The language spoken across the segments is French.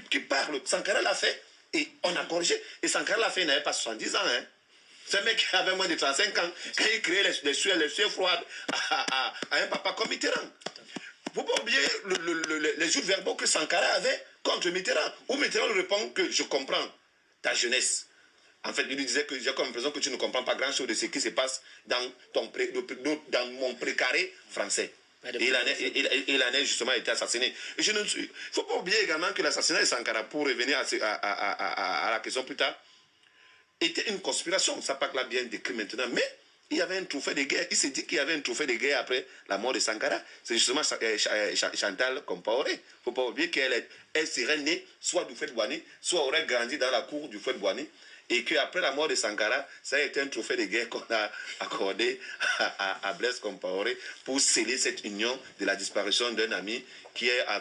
qui parle. Sankara l'a fait et on a corrigé. Et Sankara l'a fait, il n'avait pas 70 ans. Hein. C'est un mec qui avait moins de 35 ans quand il créait les sueurs froides à un papa comme Mitterrand. Il ne faut pas oublier les jours verbaux que Sankara avait contre Mitterrand. Où Mitterrand lui répond que je comprends ta jeunesse. En fait, il lui disait que j'ai comme l'impression que tu ne comprends pas grand-chose de ce qui se passe dans mon précaré français. Et il en a justement été assassiné. Il ne faut pas oublier également que l'assassinat de Sankara, pour revenir à la question plus tard, était une conspiration. Ça pas l'a bien décrit maintenant, mais il y avait un trophée de guerre. Il s'est dit qu'il y avait un trophée de guerre après la mort de Sankara. C'est justement Chantal Compaoré. Il ne faut pas oublier qu'elle serait née soit du Houphouët-Boigny, soit aurait grandi dans la cour du Houphouët-Boigny. Et qu'après la mort de Sankara, ça a été un trophée de guerre qu'on a accordé à Blaise Compaoré pour sceller cette union de la disparition d'un ami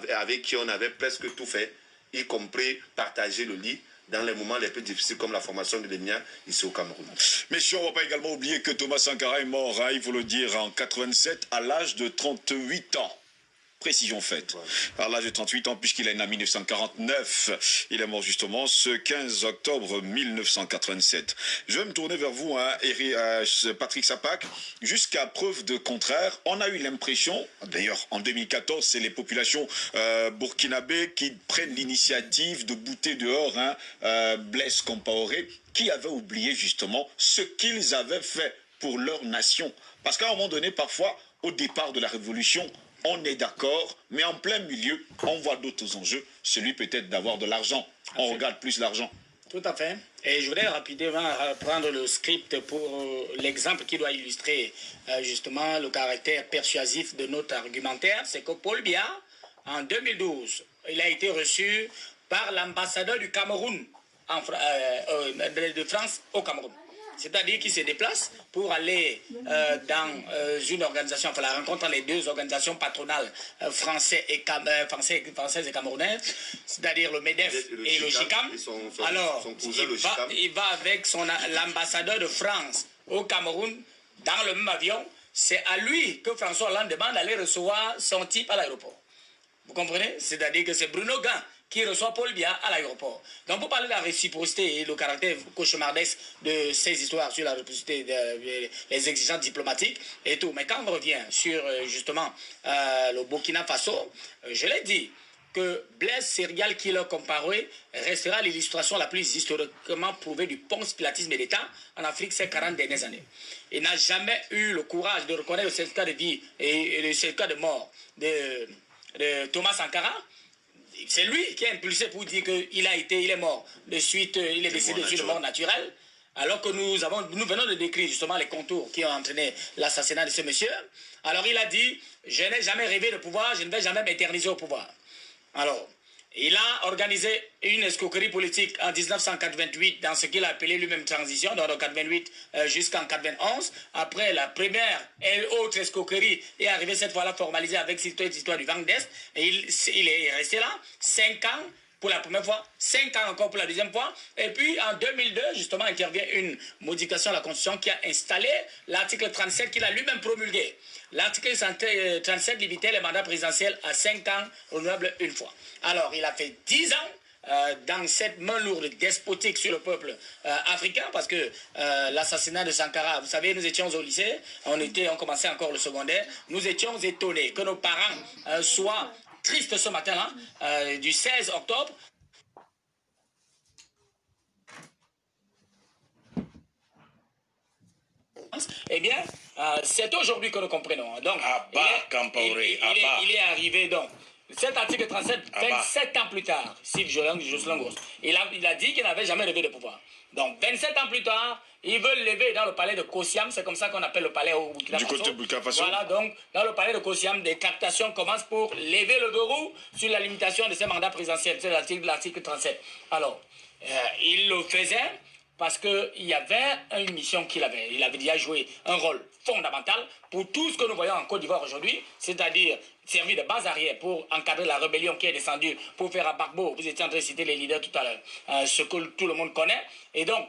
avec qui on avait presque tout fait, y compris partager le lit dans les moments les plus difficiles comme la formation de l'ENIA ici au Cameroun. Messieurs, on ne va pas également oublier que Thomas Sankara est mort, hein, il faut le dire, en 87 à l'âge de 38 ans. Précision faite. À l'âge de 38 ans, puisqu'il est né en 1949. Il est mort justement ce 15 octobre 1987. Je vais me tourner vers vous, hein, Patrick Sapak. Jusqu'à preuve de contraire, on a eu l'impression, d'ailleurs en 2014, c'est les populations burkinabées qui prennent l'initiative de bouter dehors Blaise Compaoré, qui avait oublié justement ce qu'ils avaient fait pour leur nation. Parce qu'à un moment donné, parfois, au départ de la révolution, on est d'accord, mais en plein milieu, on voit d'autres enjeux. Celui peut-être d'avoir de l'argent. On regarde plus l'argent. Tout à fait. Et je voudrais rapidement prendre le script pour l'exemple qui doit illustrer justement le caractère persuasif de notre argumentaire. C'est que Paul Biya, en 2012, il a été reçu par l'ambassadeur du Cameroun, de France au Cameroun. C'est-à-dire qu'il se déplace pour aller dans une organisation, enfin la rencontre entre les deux organisations patronales françaises et camerounaises, c'est-à-dire le MEDEF et le GICAM. Alors, il va avec l'ambassadeur de France au Cameroun dans le même avion. C'est à lui que François Hollande demande d'aller recevoir son type à l'aéroport. Vous comprenez? C'est-à-dire que c'est Bruno Gant qui reçoit Paul Biya à l'aéroport. Donc, pour parler de la réciprocité et le caractère cauchemardesque de ces histoires sur la réciprocité, les exigences diplomatiques et tout. Mais quand on revient sur, justement, le Burkina Faso, je l'ai dit, que Blaise Serial Killer Compaoré restera l'illustration la plus historiquement prouvée du ponce-pilatisme de l'État en Afrique ces 40 dernières années. Il n'a jamais eu le courage de reconnaître le certificat de vie et le certificat de mort de Thomas Sankara. C'est lui qui a impulsé pour dire qu'il est mort de suite, il est décédé de mort naturelle, alors que nous venons de décrire justement les contours qui ont entraîné l'assassinat de ce monsieur. Alors il a dit, je n'ai jamais rêvé de pouvoir, je ne vais jamais m'éterniser au pouvoir. Alors, il a organisé une escroquerie politique en 1988 dans ce qu'il a appelé lui-même transition, dans le 88 jusqu'en 91. Après la première et autre escroquerie est arrivée cette fois-là formalisée avec cette histoire du Vent d'Est. Et il est resté là 5 ans pour la première fois, 5 ans encore pour la deuxième fois. Et puis en 2002, justement, intervient une modification de la Constitution qui a installé l'article 37 qu'il a lui-même promulgué. L'article 37 limitait les mandats présidentiels à 5 ans, renouvelables une fois. Alors, il a fait 10 ans dans cette main lourde despotique sur le peuple africain, parce que l'assassinat de Sankara, vous savez, nous étions au lycée, on commençait encore le secondaire, nous étions étonnés que nos parents soient tristes ce matin-là, du 16 octobre. Eh bien, c'est aujourd'hui que nous comprenons. Donc, il est arrivé donc. Cet article 37, 27 ans plus tard, Sylve Jocelyn Gross, il a dit qu'il n'avait jamais levé de pouvoir. Donc, 27 ans plus tard, ils veulent lever dans le palais de Kosiam, c'est comme ça qu'on appelle le palais au Burkina Faso. Du côté Burkina Faso. Voilà, donc, dans le palais de Kosiam, des captations commencent pour lever le verrou sur la limitation de ces mandats présidentiels, c'est l'article 37. Alors, il le faisait parce qu'il y avait une mission qu'il avait. Il avait déjà joué un rôle fondamental pour tout ce que nous voyons en Côte d'Ivoire aujourd'hui, c'est-à-dire servir de base arrière pour encadrer la rébellion qui est descendue, pour faire à Gbagbo. Vous étiez en train de citer les leaders tout à l'heure, ce que tout le monde connaît. Et donc,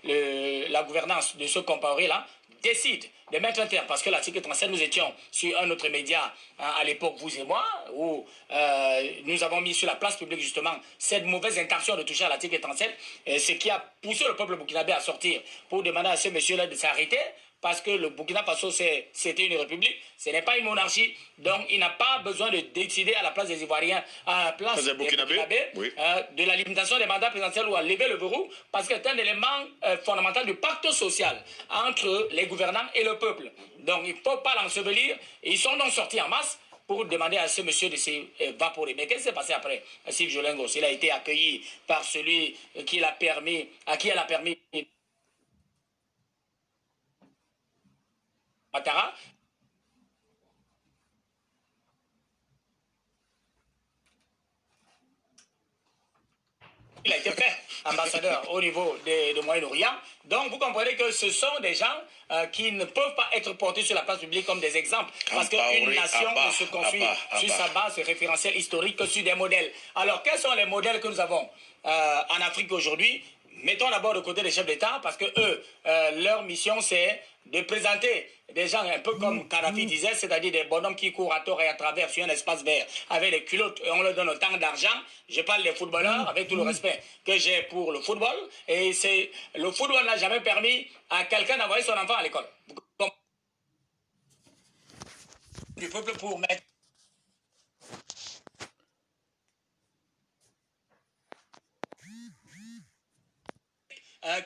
la gouvernance de ce Compaoré-là décide de mettre un terme, parce que l'article 37, nous étions sur un autre média à l'époque, vous et moi, où nous avons mis sur la place publique justement cette mauvaise intention de toucher à l'article 37, ce qui a poussé le peuple burkinabé à sortir pour demander à ce monsieur-là de s'arrêter, parce que le Burkina Faso, c'était une république, ce n'est pas une monarchie, donc il n'a pas besoin de décider à la place des Ivoiriens, à la place des Burkinabés, oui. De la limitation des mandats présidentiels ou à lever le verrou, parce que c'est un élément fondamental du pacte social entre les gouvernants et le peuple. Donc il ne faut pas l'ensevelir, ils sont donc sortis en masse pour demander à ce monsieur de s'évaporer. Mais qu'est-ce qui s'est passé après Sylve Jolingos? Il a été accueilli par celui à qui elle a permis Ouattara. Il a été fait ambassadeur au niveau de Moyen-Orient. Donc, vous comprenez que ce sont des gens qui ne peuvent pas être portés sur la place publique comme des exemples. Parce qu'une nation ne se construit sur sa base référentielle historique que sur des modèles. Alors, quels sont les modèles que nous avons en Afrique aujourd'hui? Mettons d'abord de côté les chefs d'État, parce que eux, leur mission, c'est de présenter des gens un peu comme Kadhafi disait, c'est-à-dire des bonhommes qui courent à tort et à travers sur un espace vert avec des culottes et on leur donne autant d'argent. Je parle des footballeurs avec tout le respect que j'ai pour le football. Et le football n'a jamais permis à quelqu'un d'envoyer son enfant à l'école. Du peuple pour mettre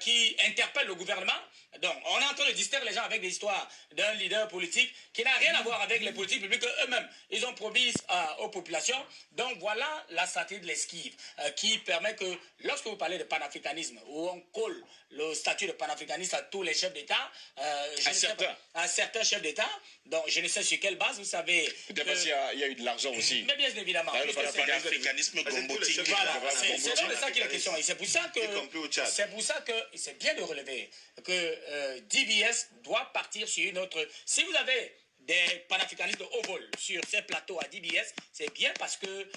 qui interpelle le gouvernement. Donc, on est en train de distraire les gens avec des histoires d'un leader politique qui n'a rien à voir avec les politiques publiques eux-mêmes. Ils ont promis aux populations. Donc, voilà la stratégie de l'esquive qui permet que, lorsque vous parlez de panafricanisme, où on colle le statut de panafricaniste à tous les chefs d'État, à certains chefs d'État, donc je ne sais sur quelle base, vous savez... Peut-être parce qu'il y a eu de l'argent aussi. Mais bien évidemment. Le panafricanisme gombotique. Voilà, c'est de ça qu'il est question. Et c'est pour ça que c'est bien de relever que DBS doit partir sur une autre... Si vous avez des panafricanistes de haut vol sur ces plateaux à DBS, c'est bien parce que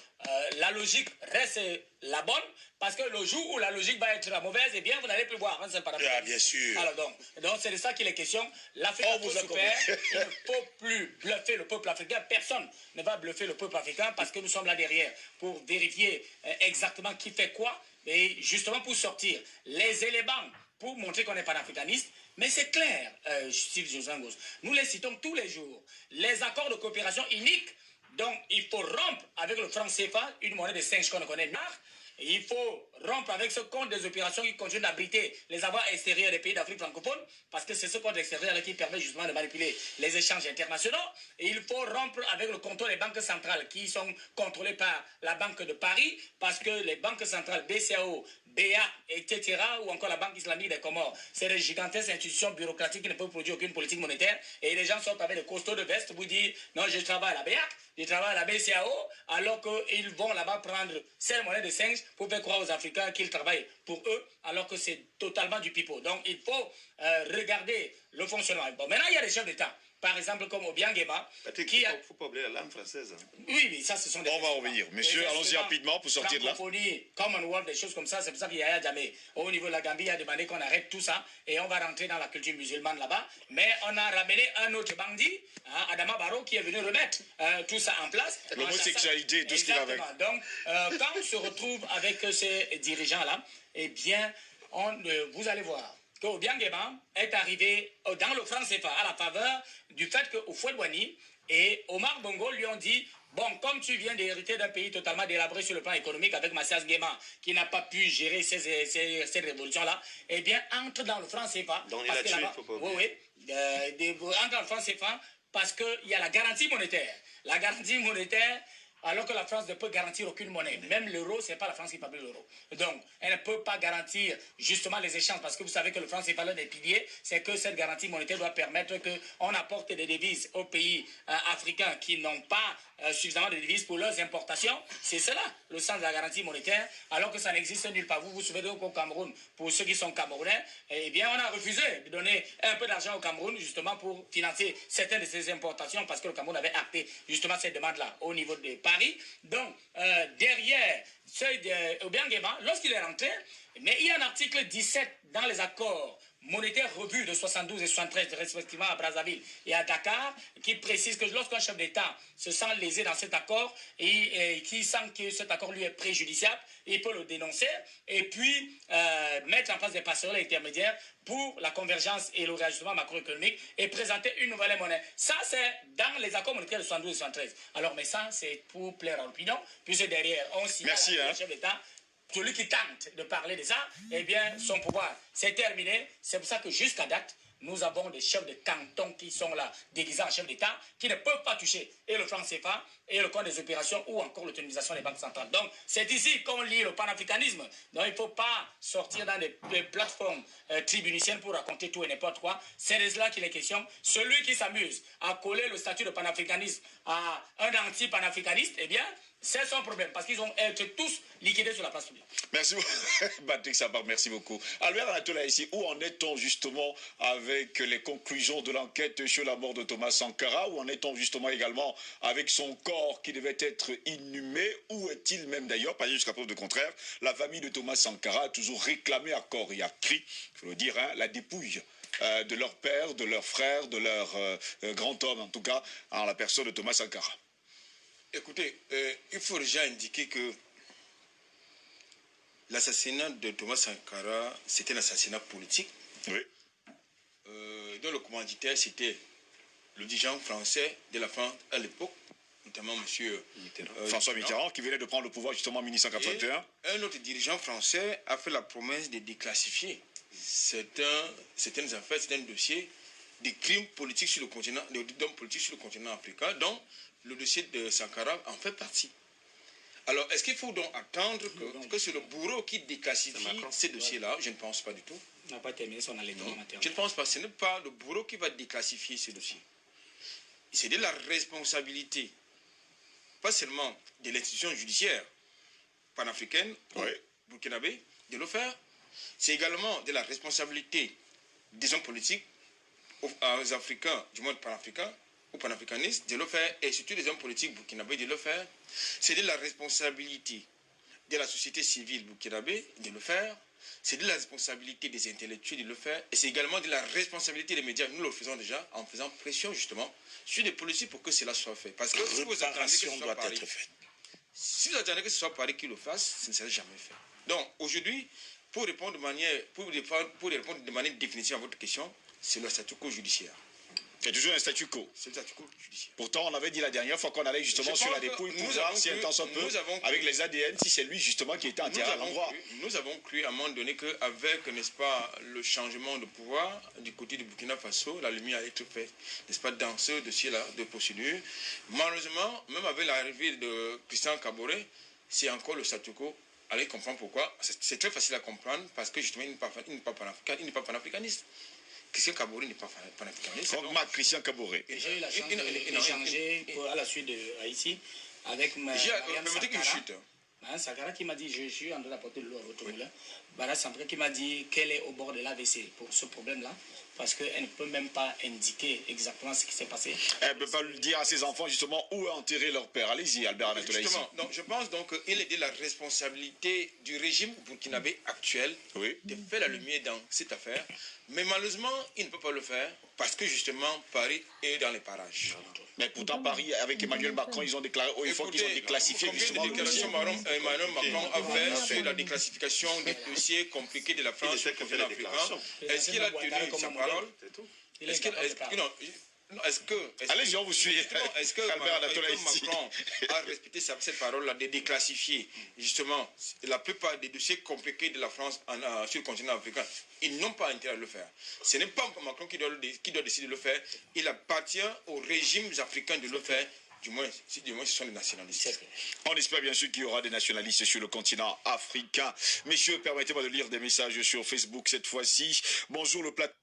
la logique reste la bonne, parce que le jour où la logique va être la mauvaise, eh bien, vous n'allez plus voir un seul panafricaniste. Ah, bien sûr. Alors donc c'est de ça qu'il est question. L'Afrique est super, il ne faut plus bluffer le peuple africain. Personne ne va bluffer le peuple africain parce que nous sommes là derrière pour vérifier exactement qui fait quoi et justement pour sortir les éléments pour montrer qu'on est panafricaniste. Mais c'est clair, Sylve Jolingos, nous les citons tous les jours. Les accords de coopération uniques, donc il faut rompre avec le franc CFA, une monnaie de singe qu'on connaît bien. Il faut rompre avec ce compte des opérations qui continue d'abriter les avoirs extérieurs des pays d'Afrique francophone, parce que c'est ce compte extérieur qui permet justement de manipuler les échanges internationaux. Et il faut rompre avec le contrôle des banques centrales qui sont contrôlées par la Banque de Paris, parce que les banques centrales BCAO, BA, etc., ou encore la Banque islamique des Comores, c'est des gigantesques institutions bureaucratiques qui ne peuvent produire aucune politique monétaire. Et les gens sortent avec des costauds de veste pour dire non, je travaille à la BA, je travaille à la BCAO, alors qu'ils vont là-bas prendre cette monnaie de singe pour faire croire aux Africains qu'ils travaillent pour eux, alors que c'est totalement du pipeau. Donc il faut regarder le fonctionnement. Bon, maintenant il y a des chefs d'État. Par exemple, comme Obiang Nguema, qui a... Il ne faut pas oublier la langue française. Oui, mais ça, ce sont des... On va revenir. Messieurs, allons-y rapidement pour sortir de là. Commonwealth, des choses comme ça, c'est pour ça qu'il y a jamais. Au niveau de la Gambie, il a demandé qu'on arrête tout ça et on va rentrer dans la culture musulmane là-bas. Mais on a ramené un autre bandit, Adama Barrow, qui est venu remettre tout ça en place. L'homosexualité, tout ce qui va avec. Donc, quand on se retrouve avec ces dirigeants-là, eh bien, vous allez voir que Obiang Nguema est arrivé dans le franc CFA à la faveur du fait que Houphouët-Boigny et Omar Bongo lui ont dit bon, comme tu viens d'hériter d'un pays totalement délabré sur le plan économique avec Mathias Nguema qui n'a pas pu gérer ces révolutions-là, eh bien, entre dans le franc CFA. Donc, il a tué, il faut pas oublier. Entre dans le franc CFA parce qu'il y a la garantie monétaire. La garantie monétaire, alors que la France ne peut garantir aucune monnaie. Même l'euro, ce n'est pas la France qui fabrique l'euro. Donc, elle ne peut pas garantir justement les échanges, parce que vous savez que le franc CFA, l'un des piliers, c'est que cette garantie monétaire doit permettre qu'on apporte des devises aux pays africains qui n'ont pas suffisamment de devises pour leurs importations. C'est cela, le sens de la garantie monétaire, alors que ça n'existe nulle part. Vous vous souvenez qu'au Cameroun, pour ceux qui sont camerounais, eh bien, on a refusé de donner un peu d'argent au Cameroun, justement, pour financer certaines de ces importations, parce que le Cameroun avait acté, justement, cette demande-là au niveau de Paris. Donc, derrière Obiang Nguema, lorsqu'il est rentré, mais il y a un article 17 dans les accords monétaires revus de 72 et 73 respectivement à Brazzaville et à Dakar, qui précise que lorsqu'un chef d'État se sent lésé dans cet accord et qui sent que cet accord lui est préjudiciable, il peut le dénoncer et puis mettre en place des passerelles intermédiaires pour la convergence et le réajustement macroéconomique et présenter une nouvelle monnaie. Ça, c'est dans les accords monétaires de 72 et 73. Alors, mais ça, c'est pour plaire à l'opinion, puisque derrière, on signale le chef d'État. Celui qui tente de parler de ça, eh bien, son pouvoir, c'est terminé. C'est pour ça que jusqu'à date, nous avons des chefs de canton qui sont là, déguisés en chefs d'État, qui ne peuvent pas toucher et le franc CFA, et le compte des opérations, ou encore l'autonomisation des banques centrales. Donc, c'est ici qu'on lit le panafricanisme. Donc, il ne faut pas sortir dans des plateformes tribuniciennes pour raconter tout et n'importe quoi. C'est de cela qu'il est question. Celui qui s'amuse à coller le statut de panafricanisme à un anti-panafricaniste, eh bien, c'est son problème, parce qu'ils ont été tous liquidés sur la place publique. Merci beaucoup, Patrick Sabah, merci beaucoup. Albert Anatola, ici, où en est-on justement avec les conclusions de l'enquête sur la mort de Thomas Sankara? Où en est-on justement également avec son corps qui devait être inhumé? Où est-il même d'ailleurs? Pas jusqu'à preuve de contraire. La famille de Thomas Sankara a toujours réclamé à corps et à cri, il faut le dire, hein, la dépouille de leur père, de leur frère, de leur grand homme, en tout cas, en la personne de Thomas Sankara. Écoutez, il faut déjà indiquer que l'assassinat de Thomas Sankara, c'était un assassinat politique. Oui. Dont le commanditaire, c'était le dirigeant français de la France à l'époque, notamment M. François Mitterrand, qui venait de prendre le pouvoir justement en 1981. Et un autre dirigeant français a fait la promesse de déclassifier certaines affaires, certains dossiers de crimes politiques sur le continent, d'hommes politiques sur le continent africain, dont le dossier de Sankara en fait partie. Alors, est-ce qu'il faut donc attendre que c'est le bourreau qui déclassifie ces dossiers-là? Je ne pense pas du tout. On n'a pas terminé son allaitement maternel. Je ne pense pas. Ce n'est pas le bourreau qui va déclassifier ces dossiers. C'est de la responsabilité, pas seulement de l'institution judiciaire panafricaine, burkinabé, de le faire. C'est également de la responsabilité des hommes politiques, aux Africains, du monde panafricain, aux panafricanistes, de le faire, et surtout des hommes politiques burkinabés de le faire. C'est de la responsabilité de la société civile burkinabé de le faire. C'est de la responsabilité des intellectuels de le faire. Et c'est également de la responsabilité des médias. Nous le faisons déjà en faisant pression justement sur des politiques pour que cela soit fait. Parce que si vous attendez que ce soit Paris, si vous attendez que ce soit Paris qui le fasse, ce ne sera jamais fait. Donc aujourd'hui, pour répondre de manière définitive à votre question, c'est le statu quo judiciaire. C'est toujours un statu quo. C'est le statu quo judiciaire. Pourtant, on avait dit la dernière fois qu'on allait justement sur la dépouille pour voir si un temps soit peu, avec les ADN, si c'est lui justement qui était enterré à l'endroit. Nous avons cru à un moment donné qu'avec, n'est-ce pas, le changement de pouvoir du côté du Burkina Faso, la lumière allait être faite, n'est-ce pas, dans ce dossier-là de procédure. Malheureusement, même avec l'arrivée de Christian Kaboré, c'est encore le statu quo. Allez comprendre pourquoi. C'est très facile à comprendre parce que justement, il n'est pas panafricaniste. Christian Kaboré n'est pas panafricaniste. Christian Kaboré. J'ai eu la chance d'échanger à la suite de Haïti avec Mariam Sankara qui m'a dit, je suis en train d'apporter de l'eau à votre moulin. Mariam Sankara qui m'a dit qu'elle est au bord de l'AVC pour ce problème-là, parce qu'elle ne peut même pas indiquer exactement ce qui s'est passé. Elle ne peut pas lui dire à ses enfants justement où est enterré leur père. Allez-y, Albert Anatola. Donc, je pense donc qu'il est de la responsabilité du régime burkinabé actuel de faire la lumière dans cette affaire. Mais malheureusement, il ne peut pas le faire parce que justement, Paris est dans les parages. Mais pourtant, Paris, avec Emmanuel Macron, ils ont déclaré haut et fort qu'ils ont déclassifié justement le dossier. Emmanuel Macron a fait sur la déclassification des dossiers compliqués de la France sur le continent africain. Est-ce qu'il a tenu sa parole? Allez-y, on vous suit. Est-ce que Macron a respecté cette parole-là de déclassifier justement la plupart des dossiers compliqués de la France sur le continent africain? Ils n'ont pas intérêt à le faire. Ce n'est pas Macron qui doit décider de le faire. Il appartient aux régimes africains de le faire. Du moins, ce sont les nationalistes. On espère bien sûr qu'il y aura des nationalistes sur le continent africain. Messieurs, permettez-moi de lire des messages sur Facebook cette fois-ci. Bonjour le plateau.